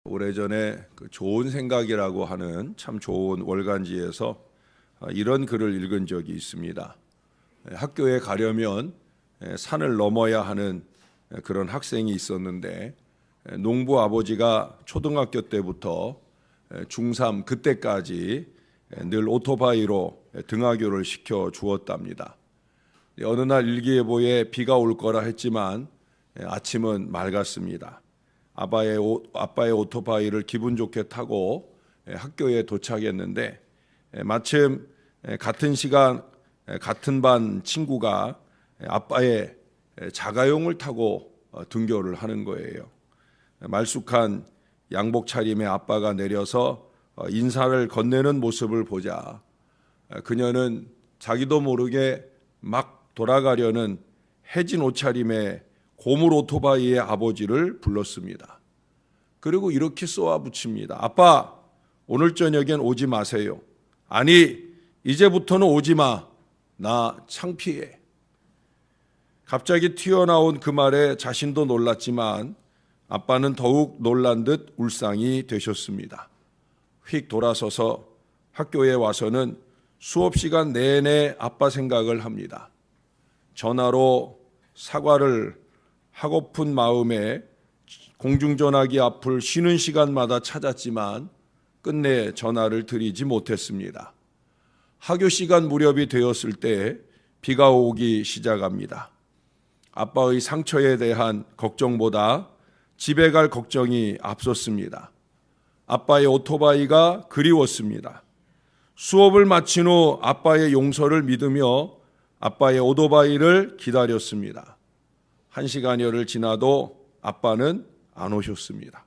오래전에 그 좋은 생각이라고 하는 참 좋은 월간지에서 이런 글을 읽은 적이 있습니다. 학교에 가려면 산을 넘어야 하는 그런 학생이 있었는데, 농부 아버지가 초등학교 때부터 중3 그때까지 늘 오토바이로 등하교를 시켜 주었답니다. 어느 날 일기예보에 비가 올 거라 했지만 아침은 맑았습니다. 아빠의 오토바이를 기분 좋게 타고 학교에 도착했는데, 마침 같은 시간 같은 반 친구가 아빠의 자가용을 타고 등교를 하는 거예요. 말쑥한 양복 차림의 아빠가 내려서 인사를 건네는 모습을 보자 그녀는 자기도 모르게 막 돌아가려는 해진 옷차림의 고물 오토바이의 아버지를 불렀습니다. 그리고 이렇게 쏘아붙입니다. 아빠, 오늘 저녁엔 오지 마세요. 아니, 이제부터는 오지 마. 나 창피해. 갑자기 튀어나온 그 말에 자신도 놀랐지만 아빠는 더욱 놀란 듯 울상이 되셨습니다. 휙 돌아서서 학교에 와서는 수업 시간 내내 아빠 생각을 합니다. 전화로 사과를 하고픈 마음에 공중전화기 앞을 쉬는 시간마다 찾았지만 끝내 전화를 드리지 못했습니다. 학교 시간 무렵이 되었을 때 비가 오기 시작합니다. 아빠의 상처에 대한 걱정보다 집에 갈 걱정이 앞섰습니다. 아빠의 오토바이가 그리웠습니다. 수업을 마친 후 아빠의 용서를 믿으며 아빠의 오토바이를 기다렸습니다. 1시간여를 지나도 아빠는 안 오셨습니다.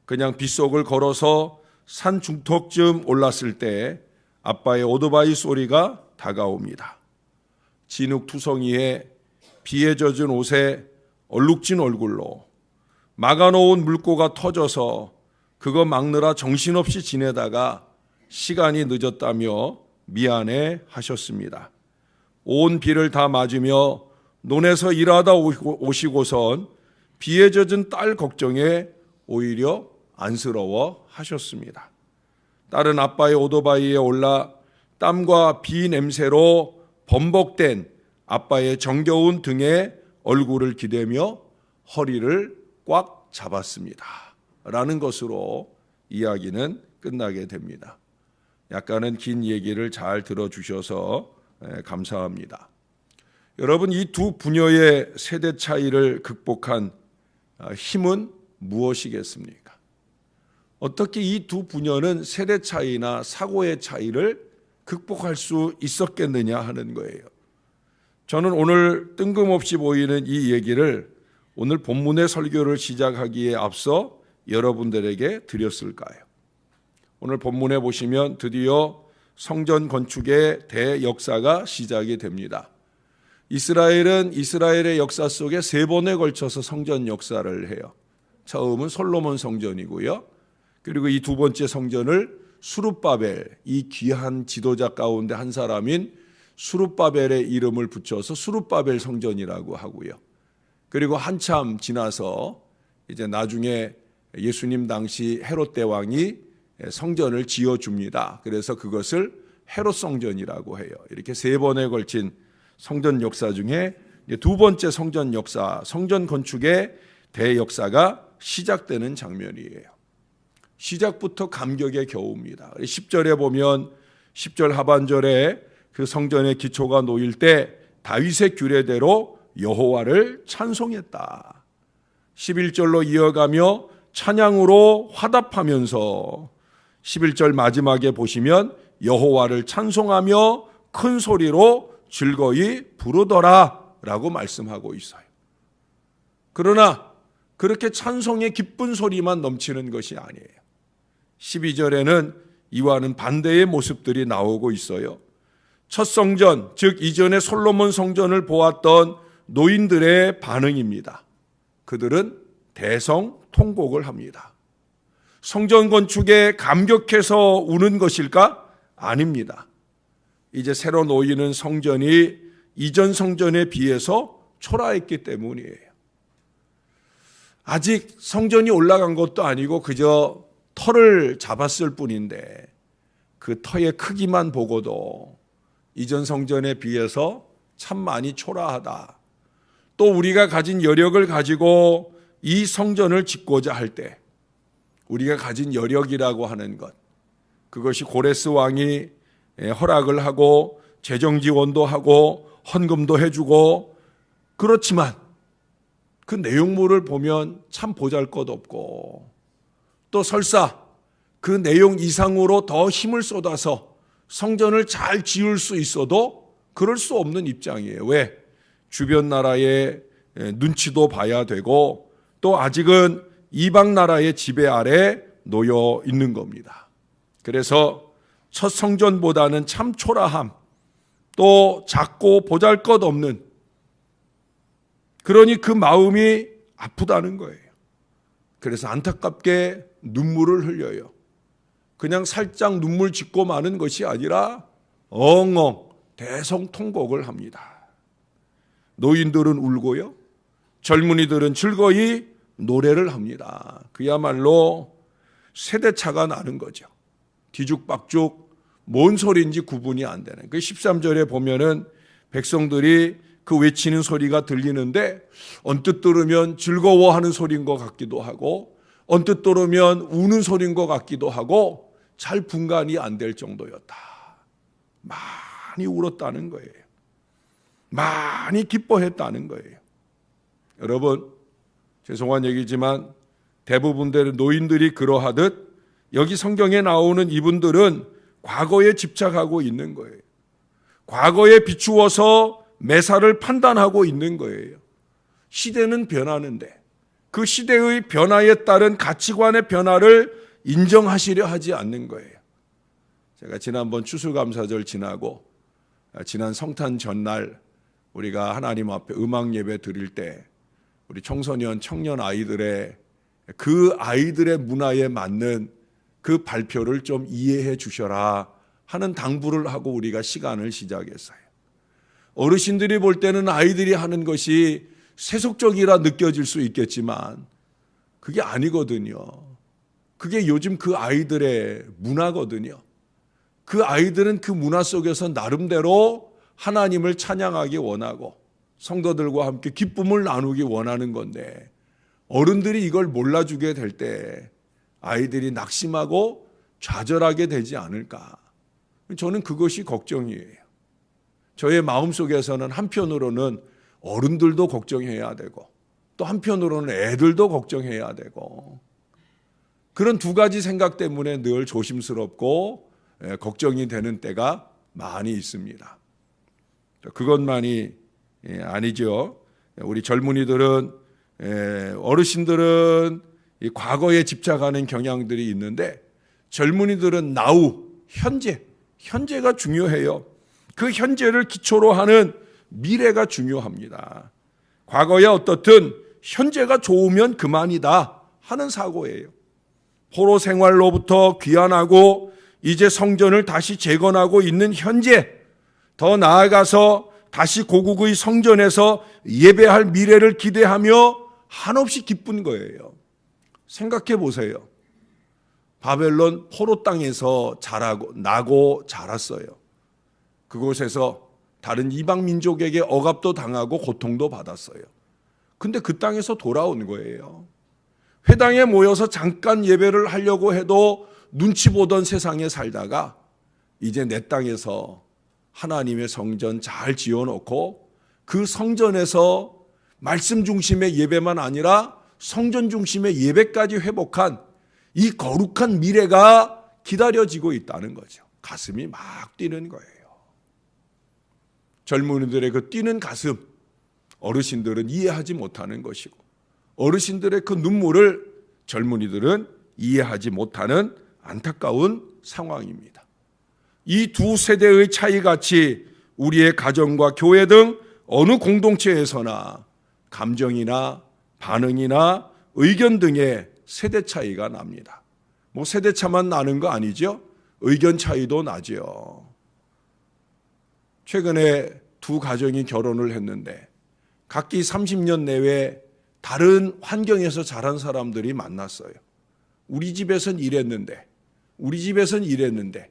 그냥 빗속을 걸어서 산 중턱쯤 올랐을 때 아빠의 오토바이 소리가 다가옵니다. 진흙투성이에 비에 젖은 옷에 얼룩진 얼굴로 막아놓은 물고가 터져서 그거 막느라 정신없이 지내다가 시간이 늦었다며 미안해 하셨습니다. 온 비를 다 맞으며 논에서 일하다 오시고선 비에 젖은 딸 걱정에 오히려 안쓰러워 하셨습니다. 딸은 아빠의 오토바이에 올라 땀과 비 냄새로 범벅된 아빠의 정겨운 등에 얼굴을 기대며 허리를 꽉 잡았습니다. 라는 것으로 이야기는 끝나게 됩니다. 약간은 긴 얘기를 잘 들어주셔서 감사합니다. 여러분, 이 두 부녀의 세대 차이를 극복한 힘은 무엇이겠습니까? 어떻게 이 두 부녀는 세대 차이나 사고의 차이를 극복할 수 있었겠느냐 하는 거예요. 저는 오늘 뜬금없이 보이는 이 얘기를 오늘 본문의 설교를 시작하기에 앞서 여러분들에게 드렸을까요? 오늘 본문에 보시면 드디어 성전 건축의 대역사가 시작이 됩니다. 이스라엘은 이스라엘의 역사 속에 3번에 걸쳐서 성전 역사를 해요. 처음은 솔로몬 성전이고요. 그리고 이 두 번째 성전을 수룹바벨, 이 귀한 지도자 가운데 한 사람인 수룹바벨의 이름을 붙여서 수룹바벨 성전이라고 하고요. 그리고 한참 지나서 이제 나중에 예수님 당시 헤롯 대왕이 성전을 지어줍니다. 그래서 그것을 헤롯 성전이라고 해요. 이렇게 3번에 걸친 성전 역사 중에 두 번째 성전 역사, 성전 건축의 대역사가 시작되는 장면이에요. 시작부터 감격에 겨웁니다. 10절에 보면 10절 하반절에 그 성전의 기초가 놓일 때 다윗의 규례대로 여호와를 찬송했다. 11절로 이어가며 찬양으로 화답하면서 11절 마지막에 보시면 여호와를 찬송하며 큰 소리로 즐거이 부르더라 라고 말씀하고 있어요. 그러나 그렇게 찬송의 기쁜 소리만 넘치는 것이 아니에요. 12절에는 이와는 반대의 모습들이 나오고 있어요. 첫 성전, 즉 이전에 솔로몬 성전을 보았던 노인들의 반응입니다. 그들은 대성통곡을 합니다. 성전 건축에 감격해서 우는 것일까? 아닙니다. 이제 새로 놓이는 성전이 이전 성전에 비해서 초라했기 때문이에요. 아직 성전이 올라간 것도 아니고 그저 터를 잡았을 뿐인데 그 터의 크기만 보고도 이전 성전에 비해서 참 많이 초라하다. 또 우리가 가진 여력을 가지고 이 성전을 짓고자 할 때 우리가 가진 여력이라고 하는 것, 그것이 고레스 왕이 허락을 하고 재정 지원도 하고 헌금도 해주고, 그렇지만 그 내용물을 보면 참 보잘것없고, 또 설사 그 내용 이상으로 더 힘을 쏟아서 성전을 잘 지을 수 있어도 그럴 수 없는 입장이에요. 왜? 주변 나라의 눈치도 봐야 되고 또 아직은 이방 나라의 지배 아래 놓여 있는 겁니다. 그래서 첫 성전보다는 참 초라함, 또 작고 보잘것없는, 그러니 그 마음이 아프다는 거예요. 그래서 안타깝게 눈물을 흘려요. 그냥 살짝 눈물 짓고 마는 것이 아니라 엉엉 대성통곡을 합니다. 노인들은 울고요, 젊은이들은 즐거이 노래를 합니다. 그야말로 세대차가 나는 거죠. 뒤죽박죽 뭔 소리인지 구분이 안 되는. 그 13절에 보면은 백성들이 그 외치는 소리가 들리는데 언뜻 들으면 즐거워하는 소리인 것 같기도 하고 언뜻 들으면 우는 소리인 것 같기도 하고 잘 분간이 안 될 정도였다. 많이 울었다는 거예요. 많이 기뻐했다는 거예요. 여러분, 죄송한 얘기지만 대부분의 노인들이 그러하듯 여기 성경에 나오는 이분들은 과거에 집착하고 있는 거예요. 과거에 비추어서 매사를 판단하고 있는 거예요. 시대는 변하는데 그 시대의 변화에 따른 가치관의 변화를 인정하시려 하지 않는 거예요. 제가 지난번 추수감사절 지나고 지난 성탄 전날 우리가 하나님 앞에 음악 예배 드릴 때 우리 청소년, 청년 아이들의 그 아이들의 문화에 맞는 그 발표를 좀 이해해 주셔라 하는 당부를 하고 우리가 시간을 시작했어요. 어르신들이 볼 때는 아이들이 하는 것이 세속적이라 느껴질 수 있겠지만 그게 아니거든요. 그게 요즘 그 아이들의 문화거든요. 그 아이들은 그 문화 속에서 나름대로 하나님을 찬양하기 원하고 성도들과 함께 기쁨을 나누기 원하는 건데 어른들이 이걸 몰라주게 될 때 아이들이 낙심하고 좌절하게 되지 않을까. 저는 그것이 걱정이에요. 저의 마음속에서는 한편으로는 어른들도 걱정해야 되고 또 한편으로는 애들도 걱정해야 되고 그런 두 가지 생각 때문에 늘 조심스럽고 걱정이 되는 때가 많이 있습니다. 그것만이 아니죠. 우리 젊은이들은 어르신들은 이 과거에 집착하는 경향들이 있는데 젊은이들은 now, 현재가 중요해요. 그 현재를 기초로 하는 미래가 중요합니다. 과거에 어떻든 현재가 좋으면 그만이다 하는 사고예요. 포로 생활로부터 귀환하고 이제 성전을 다시 재건하고 있는 현재, 더 나아가서 다시 고국의 성전에서 예배할 미래를 기대하며 한없이 기쁜 거예요. 생각해 보세요. 바벨론 포로 땅에서 나고 자랐어요. 그곳에서 다른 이방 민족에게 억압도 당하고 고통도 받았어요. 근데 그 땅에서 돌아온 거예요. 회당에 모여서 잠깐 예배를 하려고 해도 눈치 보던 세상에 살다가 이제 내 땅에서 하나님의 성전 잘 지어놓고 그 성전에서 말씀 중심의 예배만 아니라 성전 중심의 예배까지 회복한 이 거룩한 미래가 기다려지고 있다는 거죠. 가슴이 막 뛰는 거예요. 젊은이들의 그 뛰는 가슴, 어르신들은 이해하지 못하는 것이고 어르신들의 그 눈물을 젊은이들은 이해하지 못하는 안타까운 상황입니다. 이 두 세대의 차이같이 우리의 가정과 교회 등 어느 공동체에서나 감정이나 반응이나 의견 등의 세대 차이가 납니다. 뭐 세대 차만 나는 거 아니죠? 의견 차이도 나죠. 최근에 두 가정이 결혼을 했는데 각기 30년 내외 다른 환경에서 자란 사람들이 만났어요. 우리 집에선 이랬는데, 우리 집에선 이랬는데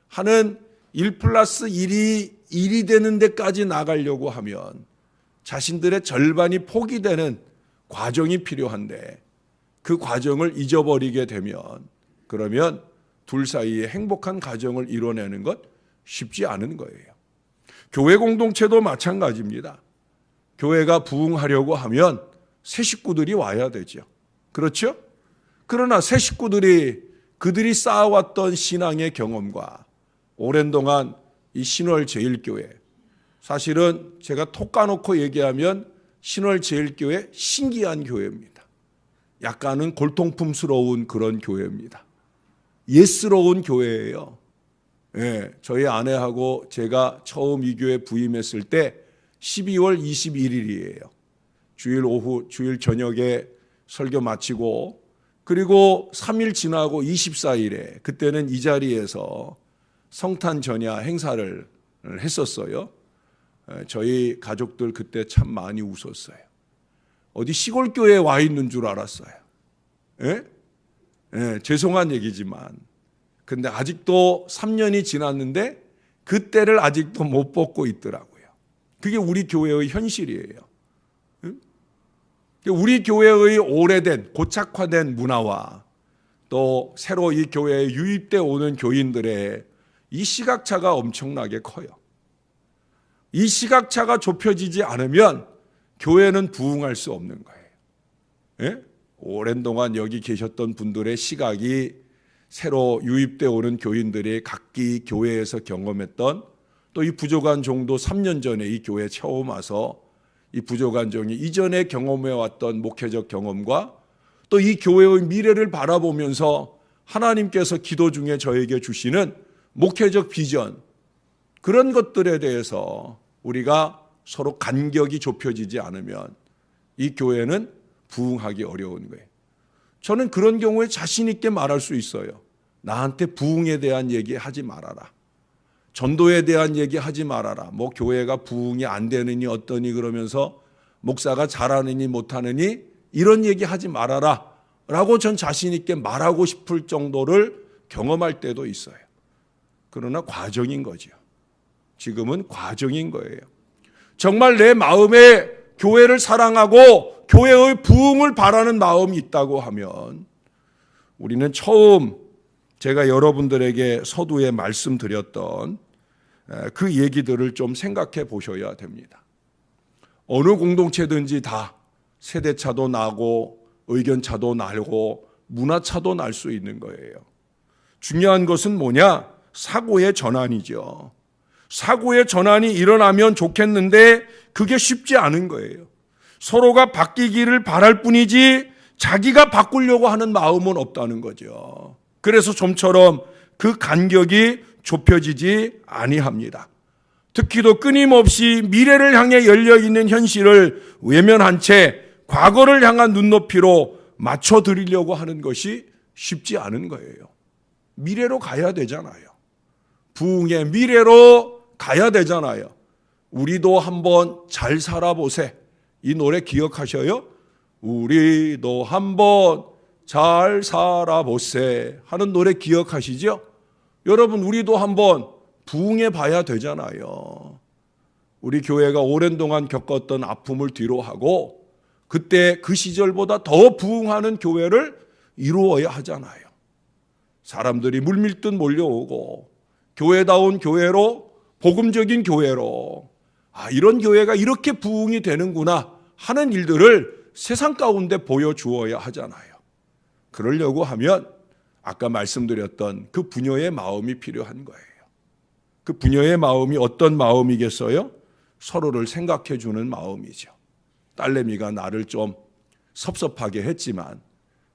하는 1+1이 1이 되는 데까지 나가려고 하면 자신들의 절반이 포기되는 과정이 필요한데, 그 과정을 잊어버리게 되면 그러면 둘 사이에 행복한 가정을 이뤄내는 것 쉽지 않은 거예요. 교회 공동체도 마찬가지입니다. 교회가 부흥하려고 하면 새 식구들이 와야 되죠. 그렇죠? 그러나 새 식구들이 그들이 쌓아왔던 신앙의 경험과 오랜 동안 이 신월제일교회, 사실은 제가 톡 까놓고 얘기하면 신월제일교회 신기한 교회입니다. 약간은 골통품스러운 그런 교회입니다. 예스러운 교회예요. 예, 저희 아내하고 제가 처음 이 교회 부임했을 때 12월 21일이에요. 주일 오후, 주일 저녁에 설교 마치고, 그리고 3일 지나고 24일에 그때는 이 자리에서 성탄 전야 행사를 했었어요. 저희 가족들 그때 참 많이 웃었어요. 어디 시골 교회에 와 있는 줄 알았어요. 예? 예, 죄송한 얘기지만, 근데 아직도 3년이 지났는데 그때를 아직도 못 벗고 있더라고요. 그게 우리 교회의 현실이에요. 우리 교회의 오래된 고착화된 문화와 또 새로 이 교회에 유입돼 오는 교인들의 이 시각차가 엄청나게 커요. 이 시각차가 좁혀지지 않으면 교회는 부흥할 수 없는 거예요. 예? 오랜 동안 여기 계셨던 분들의 시각이 새로 유입돼 오는 교인들이 각기 교회에서 경험했던, 또 이 부족한 종도 3년 전에 이 교회에 처음 와서 이 부족한 종이 이전에 경험해왔던 목회적 경험과 또 이 교회의 미래를 바라보면서 하나님께서 기도 중에 저에게 주시는 목회적 비전, 그런 것들에 대해서 우리가 서로 간격이 좁혀지지 않으면 이 교회는 부흥하기 어려운 거예요. 저는 그런 경우에 자신 있게 말할 수 있어요. 나한테 부흥에 대한 얘기 하지 말아라. 전도에 대한 얘기 하지 말아라. 뭐 교회가 부흥이 안 되느니 어떠니 그러면서 목사가 잘하느니 못하느니 이런 얘기 하지 말아라 라고 전 자신 있게 말하고 싶을 정도를 경험할 때도 있어요. 그러나 과정인 거죠. 지금은 과정인 거예요. 정말 내 마음에 교회를 사랑하고 교회의 부흥을 바라는 마음이 있다고 하면 우리는 처음 제가 여러분들에게 서두에 말씀드렸던 그 얘기들을 좀 생각해 보셔야 됩니다. 어느 공동체든지 다 세대차도 나고 의견차도 나고 문화차도 날 수 있는 거예요. 중요한 것은 뭐냐? 사고의 전환이죠. 사고의 전환이 일어나면 좋겠는데 그게 쉽지 않은 거예요. 서로가 바뀌기를 바랄 뿐이지 자기가 바꾸려고 하는 마음은 없다는 거죠. 그래서 좀처럼 그 간격이 좁혀지지 아니합니다. 특히도 끊임없이 미래를 향해 열려있는 현실을 외면한 채 과거를 향한 눈높이로 맞춰드리려고 하는 것이 쉽지 않은 거예요. 미래로 가야 되잖아요. 부흥의 미래로 가야 되잖아요. 우리도 한번 잘 살아보세. 이 노래 기억하셔요? 우리도 한번 잘 살아보세 하는 노래 기억하시죠? 여러분, 우리도 한번 부흥해 봐야 되잖아요. 우리 교회가 오랜 동안 겪었던 아픔을 뒤로하고 그때 그 시절보다 더 부흥하는 교회를 이루어야 하잖아요. 사람들이 물밀듯 몰려오고 교회다운 교회로, 복음적인 교회로, 이런 교회가 이렇게 부흥이 되는구나 하는 일들을 세상 가운데 보여주어야 하잖아요. 그러려고 하면 아까 말씀드렸던 그 부녀의 마음이 필요한 거예요. 그 부녀의 마음이 어떤 마음이겠어요? 서로를 생각해 주는 마음이죠. 딸내미가 나를 좀 섭섭하게 했지만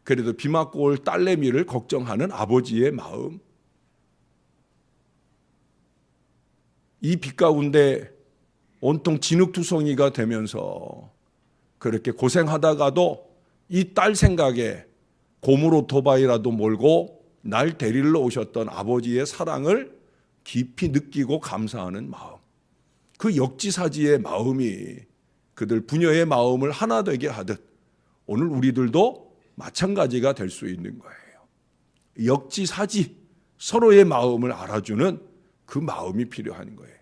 그래도 비 맞고 올 딸내미를 걱정하는 아버지의 마음. 이 비 가운데 온통 진흙투성이가 되면서 그렇게 고생하다가도 이 딸 생각에 고물 오토바이라도 몰고 날 데리러 오셨던 아버지의 사랑을 깊이 느끼고 감사하는 마음. 그 역지사지의 마음이 그들 부녀의 마음을 하나 되게 하듯 오늘 우리들도 마찬가지가 될 수 있는 거예요. 역지사지, 서로의 마음을 알아주는 그 마음이 필요한 거예요.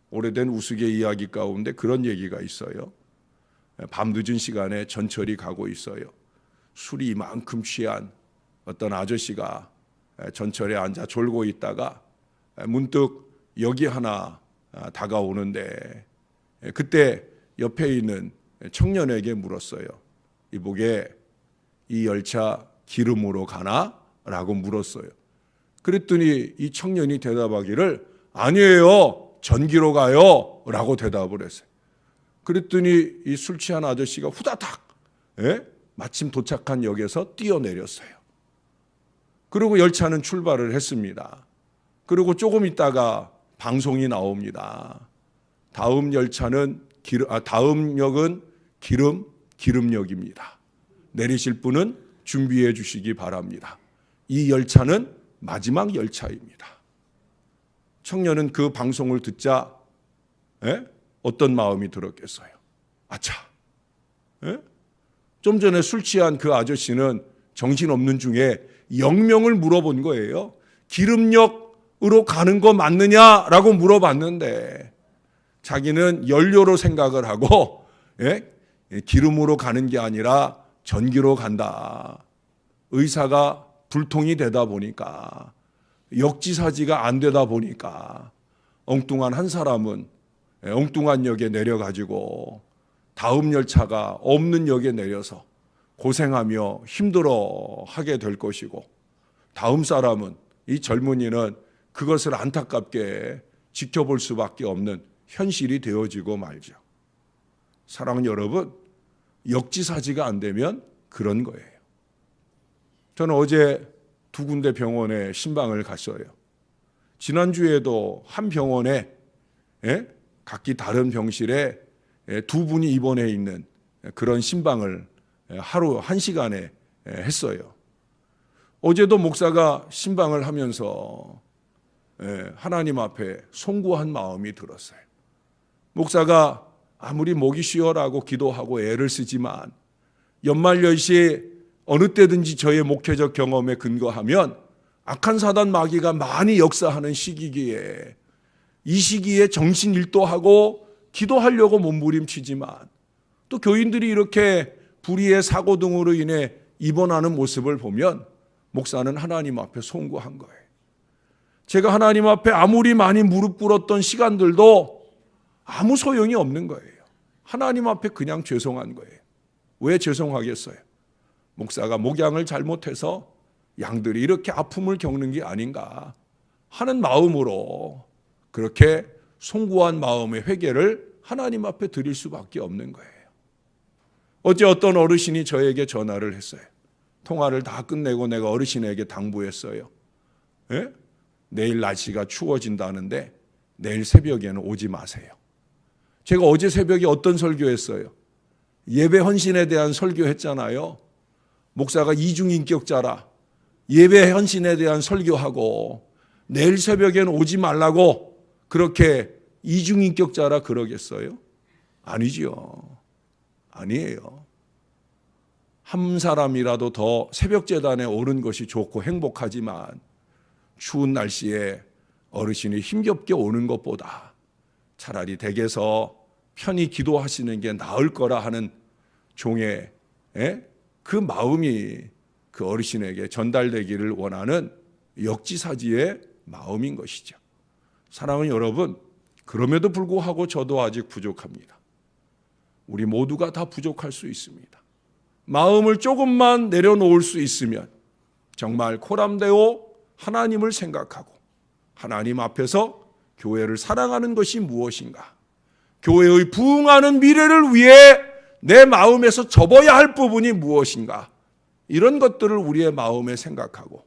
오래된 우스개 이야기 가운데 그런 얘기가 있어요. 밤늦은 시간에 전철이 가고 있어요. 술이 이만큼 취한 어떤 아저씨가 전철에 앉아 졸고 있다가 문득 역이 하나 다가오는데 그때 옆에 있는 청년에게 물었어요. 이보게 이 열차 기름으로 가나? 라고 물었어요. 그랬더니 이 청년이 대답하기를 아니에요. 전기로 가요. 라고 대답을 했어요. 그랬더니 이 술 취한 아저씨가 후다닥 마침 도착한 역에서 뛰어내렸어요. 그리고 열차는 출발을 했습니다. 그리고 조금 있다가 방송이 나옵니다. 다음 역은 기름역입니다. 내리실 분은 준비해 주시기 바랍니다. 이 열차는 마지막 열차입니다. 청년은 그 방송을 듣자 어떤 마음이 들었겠어요? 아차. 좀 전에 술 취한 그 아저씨는 정신없는 중에 역명을 물어본 거예요. 기름역으로 가는 거 맞느냐라고 물어봤는데 자기는 연료로 생각을 하고 기름으로 가는 게 아니라 전기로 간다. 의사가 불통이 되다 보니까 역지사지가 안 되다 보니까 엉뚱한 한 사람은 엉뚱한 역에 내려가지고 다음 열차가 없는 역에 내려서 고생하며 힘들어하게 될 것이고 다음 사람은 이 젊은이는 그것을 안타깝게 지켜볼 수밖에 없는 현실이 되어지고 말죠. 사랑하는 여러분, 역지사지가 안 되면 그런 거예요. 저는 어제 두 군데 병원에 신방을 갔어요. 지난주에도 한 병원에 각기 다른 병실에 두 분이 입원해 있는 그런 신방을 하루 1시간에 했어요. 어제도 목사가 신방을 하면서 하나님 앞에 송구한 마음이 들었어요. 목사가 아무리 목이 쉬어라고 기도하고 애를 쓰지만 연말연시에 어느 때든지 저의 목회적 경험에 근거하면 악한 사단 마귀가 많이 역사하는 시기기에 이 시기에 정신일도하고 기도하려고 몸부림치지만 또 교인들이 이렇게 불의의 사고 등으로 인해 입원하는 모습을 보면 목사는 하나님 앞에 송구한 거예요. 제가 하나님 앞에 아무리 많이 무릎 꿇었던 시간들도 아무 소용이 없는 거예요. 하나님 앞에 그냥 죄송한 거예요. 왜 죄송하겠어요? 목사가 목양을 잘못해서 양들이 이렇게 아픔을 겪는 게 아닌가 하는 마음으로 그렇게 송구한 마음의 회개를 하나님 앞에 드릴 수밖에 없는 거예요. 어제 어떤 어르신이 저에게 전화를 했어요. 통화를 다 끝내고 내가 어르신에게 당부했어요. 내일 날씨가 추워진다는데 내일 새벽에는 오지 마세요. 제가 어제 새벽에 어떤 설교했어요? 예배 헌신에 대한 설교했잖아요. 목사가 이중인격자라 예배 헌신에 대한 설교하고 내일 새벽에는 오지 말라고 그렇게 이중인격자라 그러겠어요? 아니지요. 아니에요. 한 사람이라도 더 새벽제단에 오른 것이 좋고 행복하지만 추운 날씨에 어르신이 힘겹게 오는 것보다 차라리 댁에서 편히 기도하시는 게 나을 거라 하는 종의 그 마음이 그 어르신에게 전달되기를 원하는 역지사지의 마음인 것이죠. 사랑하는 여러분, 그럼에도 불구하고 저도 아직 부족합니다. 우리 모두가 다 부족할 수 있습니다. 마음을 조금만 내려놓을 수 있으면 정말 코람데오 하나님을 생각하고 하나님 앞에서 교회를 사랑하는 것이 무엇인가, 교회의 부흥하는 미래를 위해 내 마음에서 접어야 할 부분이 무엇인가, 이런 것들을 우리의 마음에 생각하고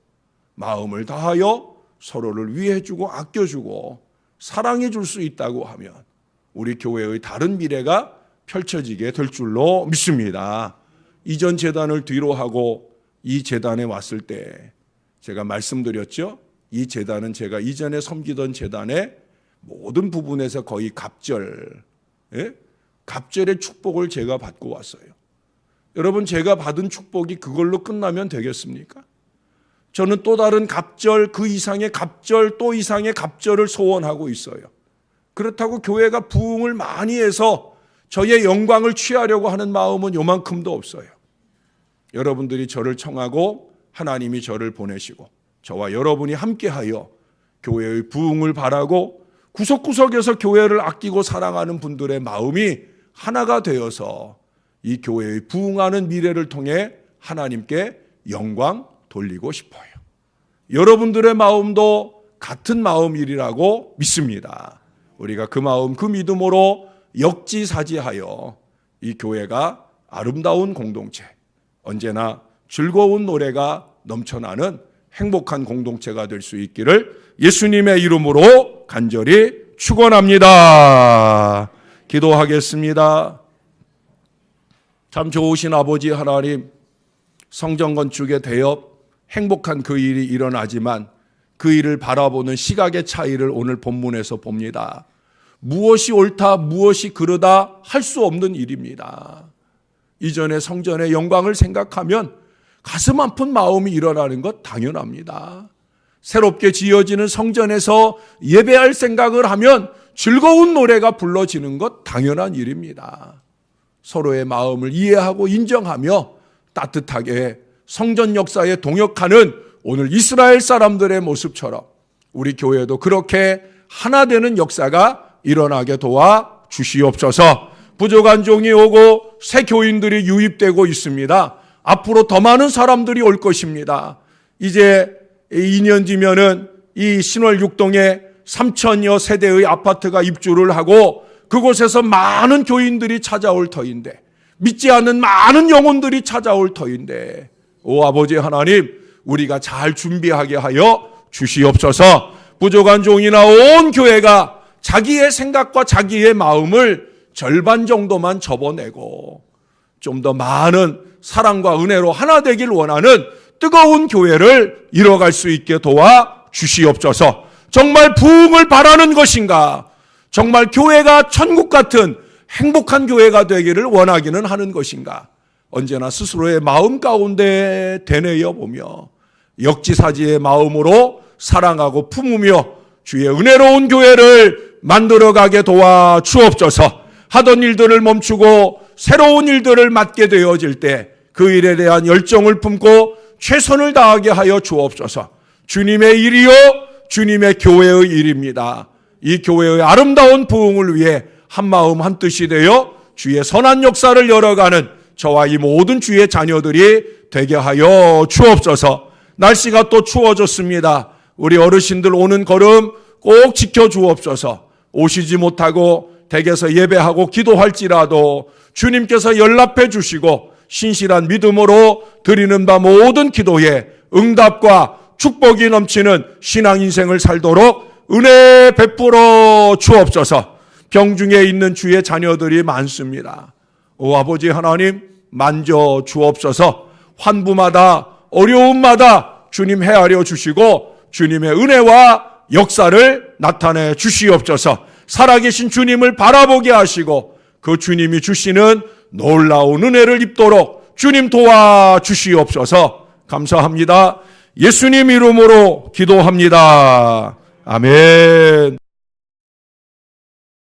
마음을 다하여 서로를 위해주고 아껴주고 사랑해줄 수 있다고 하면 우리 교회의 다른 미래가 펼쳐지게 될 줄로 믿습니다. 이전 재단을 뒤로 하고 이 재단에 왔을 때 제가 말씀드렸죠. 이 재단은 제가 이전에 섬기던 재단의 모든 부분에서 거의 갑절의 축복을 제가 받고 왔어요. 여러분, 제가 받은 축복이 그걸로 끝나면 되겠습니까? 저는 또 다른 갑절, 그 이상의 갑절, 또 이상의 갑절을 소원하고 있어요. 그렇다고 교회가 부흥을 많이 해서 저의 영광을 취하려고 하는 마음은 요만큼도 없어요. 여러분들이 저를 청하고 하나님이 저를 보내시고 저와 여러분이 함께하여 교회의 부흥을 바라고 구석구석에서 교회를 아끼고 사랑하는 분들의 마음이 하나가 되어서 이 교회의 부흥하는 미래를 통해 하나님께 영광 돌리고 싶어요. 여러분들의 마음도 같은 마음이라고 믿습니다. 우리가 그 마음, 그 믿음으로 역지사지하여 이 교회가 아름다운 공동체, 언제나 즐거운 노래가 넘쳐나는 행복한 공동체가 될 수 있기를 예수님의 이름으로 간절히 축원합니다. 기도하겠습니다. 참 좋으신 아버지 하나님, 성전 건축의 대업, 행복한 그 일이 일어나지만 그 일을 바라보는 시각의 차이를 오늘 본문에서 봅니다. 무엇이 옳다, 무엇이 그르다 할 수 없는 일입니다. 이전의 성전의 영광을 생각하면 가슴 아픈 마음이 일어나는 것 당연합니다. 새롭게 지어지는 성전에서 예배할 생각을 하면 즐거운 노래가 불러지는 것 당연한 일입니다. 서로의 마음을 이해하고 인정하며 따뜻하게 성전 역사에 동역하는 오늘 이스라엘 사람들의 모습처럼 우리 교회도 그렇게 하나 되는 역사가 일어나게 도와 주시옵소서. 부족한 종이 오고 새 교인들이 유입되고 있습니다. 앞으로 더 많은 사람들이 올 것입니다. 이제 2년 뒤면은 이 신월 6동에 3천여 세대의 아파트가 입주를 하고 그곳에서 많은 교인들이 찾아올 터인데, 믿지 않는 많은 영혼들이 찾아올 터인데, 오 아버지 하나님, 우리가 잘 준비하게 하여 주시옵소서. 부족한 종이나 온 교회가 자기의 생각과 자기의 마음을 절반 정도만 접어내고 좀 더 많은 사랑과 은혜로 하나 되길 원하는 뜨거운 교회를 이뤄갈 수 있게 도와 주시옵소서. 정말 부흥을 바라는 것인가? 정말 교회가 천국 같은 행복한 교회가 되기를 원하기는 하는 것인가? 언제나 스스로의 마음 가운데 되뇌어 보며 역지사지의 마음으로 사랑하고 품으며 주의 은혜로운 교회를 만들어가게 도와 주옵소서. 하던 일들을 멈추고 새로운 일들을 맡게 되어질 때 그 일에 대한 열정을 품고 최선을 다하게 하여 주옵소서. 주님의 일이요 주님의 교회의 일입니다. 이 교회의 아름다운 부흥을 위해 한마음 한뜻이 되어 주의 선한 역사를 열어가는 저와 이 모든 주의 자녀들이 되게 하여 주옵소서. 날씨가 또 추워졌습니다. 우리 어르신들 오는 걸음 꼭 지켜주옵소서. 오시지 못하고 댁에서 예배하고 기도할지라도 주님께서 연락해 주시고 신실한 믿음으로 드리는 바 모든 기도에 응답과 축복이 넘치는 신앙 인생을 살도록 은혜 베풀어 주옵소서. 병중에 있는 주의 자녀들이 많습니다. 오 아버지 하나님, 만져 주옵소서. 환부마다 어려움마다 주님 헤아려 주시고 주님의 은혜와 역사를 나타내 주시옵소서. 살아계신 주님을 바라보게 하시고 그 주님이 주시는 놀라운 은혜를 입도록 주님 도와 주시옵소서. 감사합니다. 예수님 이름으로 기도합니다. 아멘.